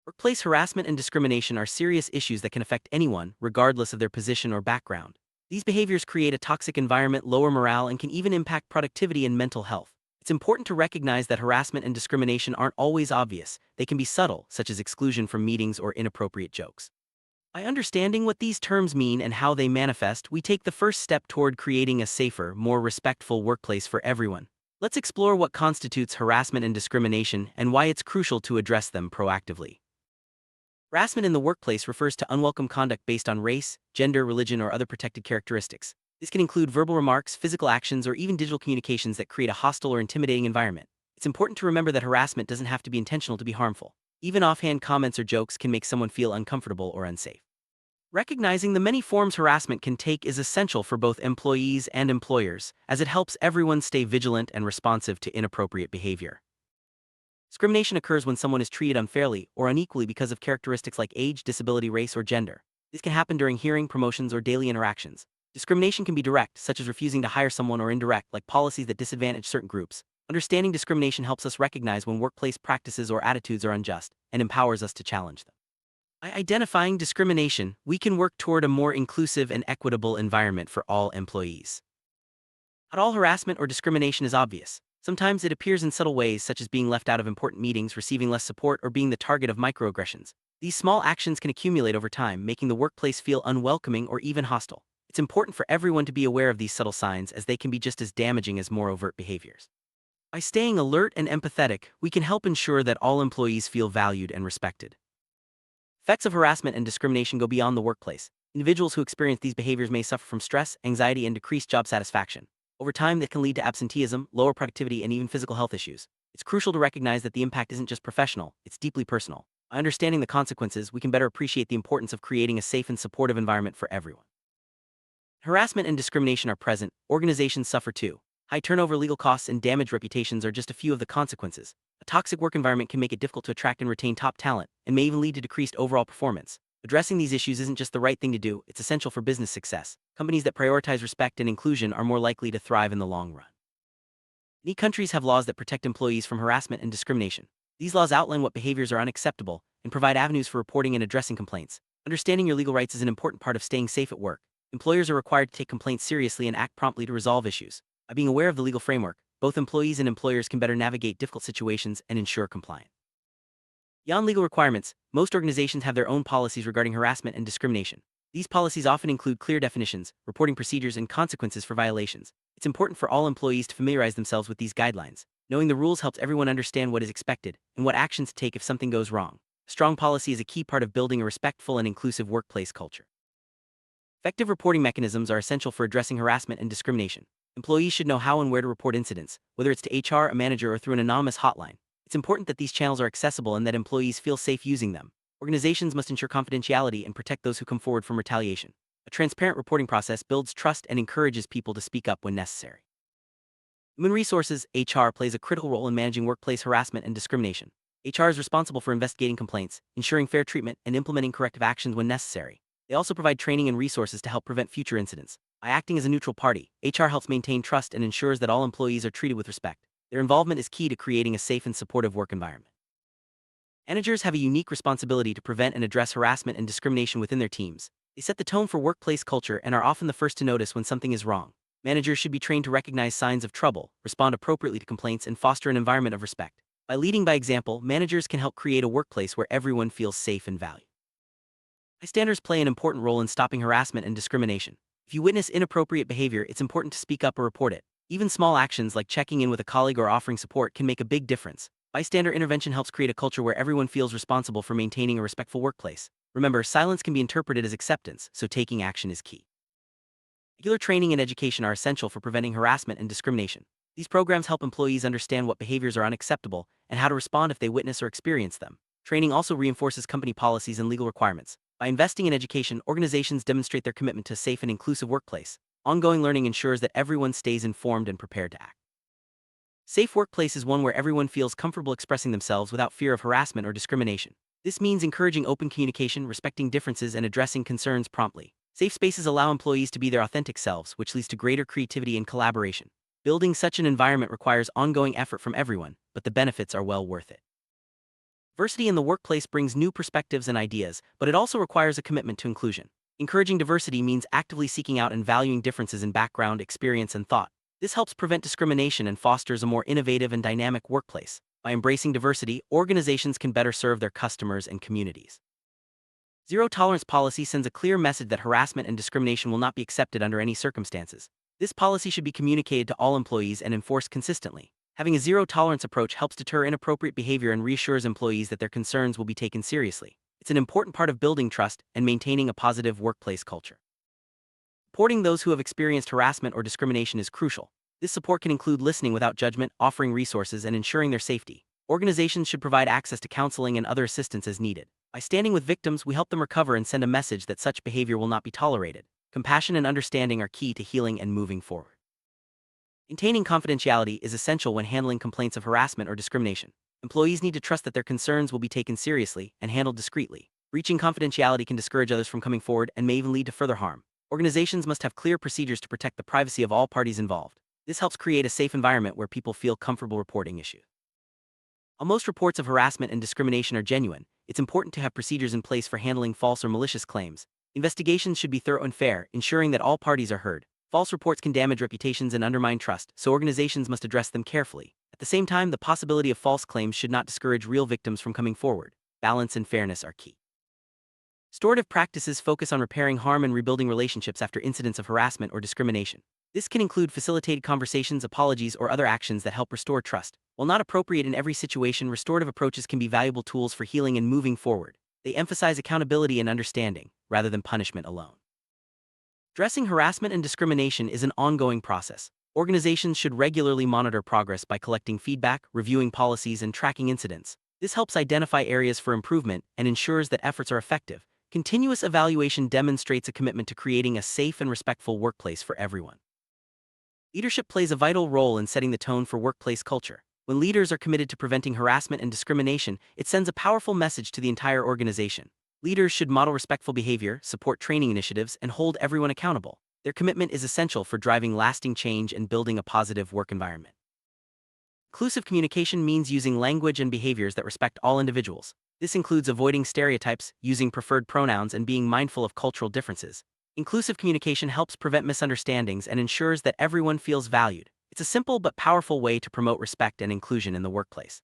Workplace harassment and discrimination are serious issues that can affect anyone, regardless of their position or background. These behaviors create a toxic environment, lower morale, and can even impact productivity and mental health. It's important to recognize that harassment and discrimination aren't always obvious. They can be subtle, such as exclusion from meetings or inappropriate jokes. By understanding what these terms mean and how they manifest, we take the first step toward creating a safer, more respectful workplace for everyone. Let's explore what constitutes harassment and discrimination and why it's crucial to address them proactively. Harassment in the workplace refers to unwelcome conduct based on race, gender, religion, or other protected characteristics. This can include verbal remarks, physical actions, or even digital communications that create a hostile or intimidating environment. It's important to remember that harassment doesn't have to be intentional to be harmful. Even offhand comments or jokes can make someone feel uncomfortable or unsafe. Recognizing the many forms harassment can take is essential for both employees and employers, as it helps everyone stay vigilant and responsive to inappropriate behavior. Discrimination occurs when someone is treated unfairly or unequally because of characteristics like age, disability, race, or gender. This can happen during hearing, promotions, or daily interactions. Discrimination can be direct, such as refusing to hire someone, or indirect, like policies that disadvantage certain groups. Understanding discrimination helps us recognize when workplace practices or attitudes are unjust and empowers us to challenge them. By identifying discrimination, we can work toward a more inclusive and equitable environment for all employees. Not all harassment or discrimination is obvious. Sometimes it appears in subtle ways, such as being left out of important meetings, receiving less support, or being the target of microaggressions. These small actions can accumulate over time, making the workplace feel unwelcoming or even hostile. It's important for everyone to be aware of these subtle signs, as they can be just as damaging as more overt behaviors. By staying alert and empathetic, we can help ensure that all employees feel valued and respected. Effects of harassment and discrimination go beyond the workplace. Individuals who experience these behaviors may suffer from stress, anxiety, and decreased job satisfaction. Over time, that can lead to absenteeism, lower productivity, and even physical health issues. It's crucial to recognize that the impact isn't just professional, it's deeply personal. By understanding the consequences, we can better appreciate the importance of creating a safe and supportive environment for everyone. Harassment and discrimination are present, organizations suffer too. High turnover, legal costs, and damaged reputations are just a few of the consequences. A toxic work environment can make it difficult to attract and retain top talent, and may even lead to decreased overall performance. Addressing these issues isn't just the right thing to do, it's essential for business success. Companies that prioritize respect and inclusion are more likely to thrive in the long run. Many countries have laws that protect employees from harassment and discrimination. These laws outline what behaviors are unacceptable and provide avenues for reporting and addressing complaints. Understanding your legal rights is an important part of staying safe at work. Employers are required to take complaints seriously and act promptly to resolve issues. By being aware of the legal framework, both employees and employers can better navigate difficult situations and ensure compliance. Beyond legal requirements, most organizations have their own policies regarding harassment and discrimination. These policies often include clear definitions, reporting procedures, and consequences for violations. It's important for all employees to familiarize themselves with these guidelines. Knowing the rules helps everyone understand what is expected and what actions to take if something goes wrong. Strong policy is a key part of building a respectful and inclusive workplace culture. Effective reporting mechanisms are essential for addressing harassment and discrimination. Employees should know how and where to report incidents, whether it's to HR, a manager, or through an anonymous hotline. It's important that these channels are accessible and that employees feel safe using them. Organizations must ensure confidentiality and protect those who come forward from retaliation. A transparent reporting process builds trust and encourages people to speak up when necessary. Human Resources (HR) plays a critical role in managing workplace harassment and discrimination. HR is responsible for investigating complaints, ensuring fair treatment, and implementing corrective actions when necessary. They also provide training and resources to help prevent future incidents. By acting as a neutral party, HR helps maintain trust and ensures that all employees are treated with respect. Their involvement is key to creating a safe and supportive work environment. Managers have a unique responsibility to prevent and address harassment and discrimination within their teams. They set the tone for workplace culture and are often the first to notice when something is wrong. Managers should be trained to recognize signs of trouble, respond appropriately to complaints, and foster an environment of respect. By leading by example, managers can help create a workplace where everyone feels safe and valued. Bystanders play an important role in stopping harassment and discrimination. If you witness inappropriate behavior, it's important to speak up or report it. Even small actions like checking in with a colleague or offering support can make a big difference. Bystander intervention helps create a culture where everyone feels responsible for maintaining a respectful workplace. Remember, silence can be interpreted as acceptance, so taking action is key. Regular training and education are essential for preventing harassment and discrimination. These programs help employees understand what behaviors are unacceptable and how to respond if they witness or experience them. Training also reinforces company policies and legal requirements. By investing in education, organizations demonstrate their commitment to a safe and inclusive workplace. Ongoing learning ensures that everyone stays informed and prepared to act. Safe workplace is one where everyone feels comfortable expressing themselves without fear of harassment or discrimination. This means encouraging open communication, respecting differences, and addressing concerns promptly. Safe spaces allow employees to be their authentic selves, which leads to greater creativity and collaboration. Building such an environment requires ongoing effort from everyone, but the benefits are well worth it. Diversity in the workplace brings new perspectives and ideas, but it also requires a commitment to inclusion. Encouraging diversity means actively seeking out and valuing differences in background, experience, and thought. This helps prevent discrimination and fosters a more innovative and dynamic workplace. By embracing diversity, organizations can better serve their customers and communities. Zero tolerance policy sends a clear message that harassment and discrimination will not be accepted under any circumstances. This policy should be communicated to all employees and enforced consistently. Having a zero tolerance approach helps deter inappropriate behavior and reassures employees that their concerns will be taken seriously. It's an important part of building trust and maintaining a positive workplace culture. Supporting those who have experienced harassment or discrimination is crucial. This support can include listening without judgment, offering resources, and ensuring their safety. Organizations should provide access to counseling and other assistance as needed. By standing with victims, we help them recover and send a message that such behavior will not be tolerated. Compassion and understanding are key to healing and moving forward. Maintaining confidentiality is essential when handling complaints of harassment or discrimination. Employees need to trust that their concerns will be taken seriously and handled discreetly. Breaching confidentiality can discourage others from coming forward and may even lead to further harm. Organizations must have clear procedures to protect the privacy of all parties involved. This helps create a safe environment where people feel comfortable reporting issues. While most reports of harassment and discrimination are genuine, it's important to have procedures in place for handling false or malicious claims. Investigations should be thorough and fair, ensuring that all parties are heard. False reports can damage reputations and undermine trust, so organizations must address them carefully. At the same time, the possibility of false claims should not discourage real victims from coming forward. Balance and fairness are key. Restorative practices focus on repairing harm and rebuilding relationships after incidents of harassment or discrimination. This can include facilitated conversations, apologies, or other actions that help restore trust. While not appropriate in every situation, restorative approaches can be valuable tools for healing and moving forward. They emphasize accountability and understanding, rather than punishment alone. Addressing harassment and discrimination is an ongoing process. Organizations should regularly monitor progress by collecting feedback, reviewing policies, and tracking incidents. This helps identify areas for improvement and ensures that efforts are effective. Continuous evaluation demonstrates a commitment to creating a safe and respectful workplace for everyone. Leadership plays a vital role in setting the tone for workplace culture. When leaders are committed to preventing harassment and discrimination, it sends a powerful message to the entire organization. Leaders should model respectful behavior, support training initiatives, and hold everyone accountable. Their commitment is essential for driving lasting change and building a positive work environment. Inclusive communication means using language and behaviors that respect all individuals. This includes avoiding stereotypes, using preferred pronouns, and being mindful of cultural differences. Inclusive communication helps prevent misunderstandings and ensures that everyone feels valued. It's a simple but powerful way to promote respect and inclusion in the workplace.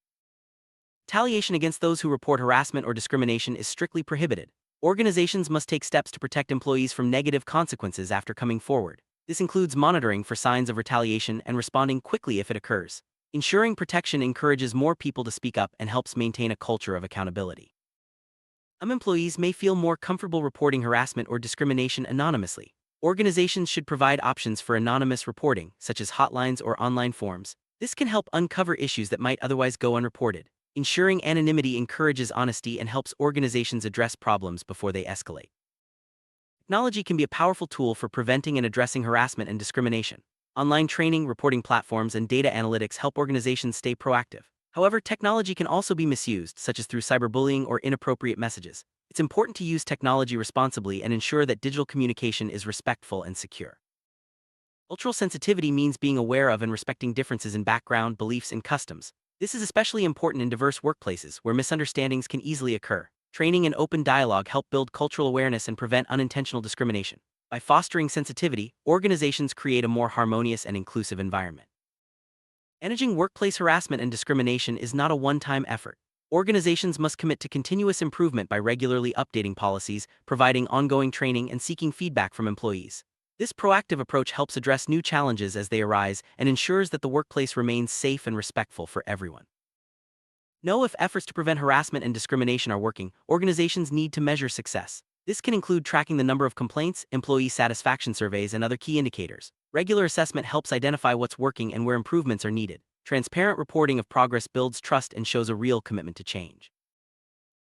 Retaliation against those who report harassment or discrimination is strictly prohibited. Organizations must take steps to protect employees from negative consequences after coming forward. This includes monitoring for signs of retaliation and responding quickly if it occurs. Ensuring protection encourages more people to speak up and helps maintain a culture of accountability. Some employees may feel more comfortable reporting harassment or discrimination anonymously. Organizations should provide options for anonymous reporting, such as hotlines or online forms. This can help uncover issues that might otherwise go unreported. Ensuring anonymity encourages honesty and helps organizations address problems before they escalate. Technology can be a powerful tool for preventing and addressing harassment and discrimination. Online training, reporting platforms, and data analytics help organizations stay proactive. However, technology can also be misused, such as through cyberbullying or inappropriate messages. It's important to use technology responsibly and ensure that digital communication is respectful and secure. Cultural sensitivity means being aware of and respecting differences in background, beliefs, and customs. This is especially important in diverse workplaces where misunderstandings can easily occur. Training and open dialogue help build cultural awareness and prevent unintentional discrimination. By fostering sensitivity, organizations create a more harmonious and inclusive environment. Managing workplace harassment and discrimination is not a one-time effort. Organizations must commit to continuous improvement by regularly updating policies, providing ongoing training, and seeking feedback from employees. This proactive approach helps address new challenges as they arise and ensures that the workplace remains safe and respectful for everyone. Know if efforts to prevent harassment and discrimination are working. Organizations need to measure success. This can include tracking the number of complaints, employee satisfaction surveys, and other key indicators. Regular assessment helps identify what's working and where improvements are needed. Transparent reporting of progress builds trust and shows a real commitment to change.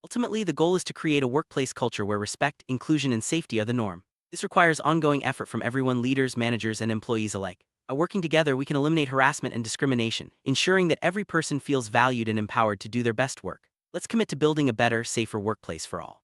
Ultimately, the goal is to create a workplace culture where respect, inclusion, and safety are the norm. This requires ongoing effort from everyone: leaders, managers, and employees alike. By working together, we can eliminate harassment and discrimination, ensuring that every person feels valued and empowered to do their best work. Let's commit to building a better, safer workplace for all.